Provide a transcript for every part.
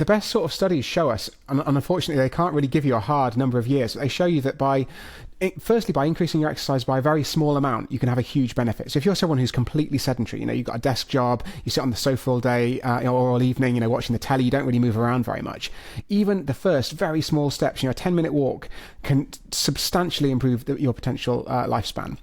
the best sort of studies show us, and unfortunately they can't really give you a hard number of years, but they show you that firstly, by increasing your exercise by a very small amount, you can have a huge benefit. So if you're someone who's completely sedentary, you've got a desk job, you sit on the sofa all day or all evening, watching the telly, you don't really move around very much. Even the first very small steps, a 10-minute walk can substantially improve your potential lifespan.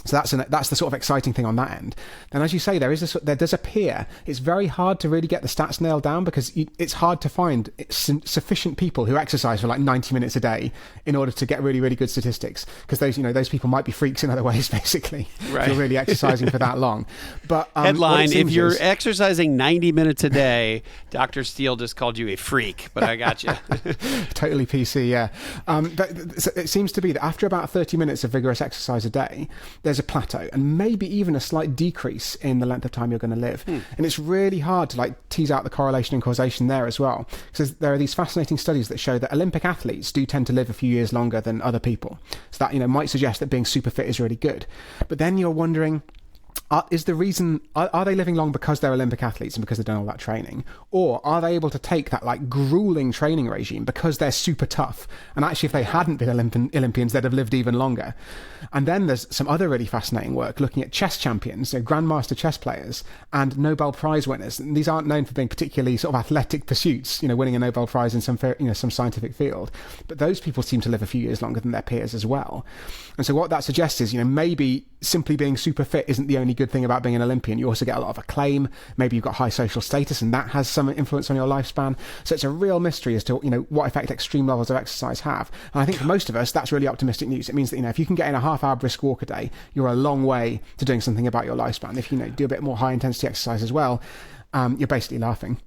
So that's the sort of exciting thing on that end. Then, as you say, there does appear it's very hard to really get the stats nailed down, because it's hard to find sufficient people who exercise for like 90 minutes a day in order to get really, really good statistics. Because those people might be freaks in other ways, basically. Right. If you're really exercising for that long. But headline: if you're exercising 90 minutes a day, Dr. Steele just called you a freak. But I got you. Totally PC, yeah. But it seems to be that after about 30 minutes of vigorous exercise a day, there's a plateau and maybe even a slight decrease in the length of time you're going to live. And it's really hard to tease out the correlation and causation there as well, because there are these fascinating studies that show that Olympic athletes do tend to live a few years longer than other people. So that might suggest that being super fit is really good. But then you're wondering, is the reason, are they living long because they're Olympic athletes and because they've done all that training? Or are they able to take that grueling training regime because they're super tough? And actually, if they hadn't been Olympians, they'd have lived even longer. And then there's some other really fascinating work looking at chess champions, grandmaster chess players and Nobel Prize winners. And these aren't known for being particularly sort of athletic pursuits, winning a Nobel Prize in some scientific field. But those people seem to live a few years longer than their peers as well. And so what that suggests is, maybe simply being super fit isn't the only good thing about being an Olympian. You also get a lot of acclaim. Maybe you've got high social status, and that has some influence on your lifespan. So it's a real mystery as to what effect extreme levels of exercise have. And I think for most of us, that's really optimistic news. It means that if you can get in a half-hour brisk walk a day, you're a long way to doing something about your lifespan. If you do a bit more high-intensity exercise as well, you're basically laughing.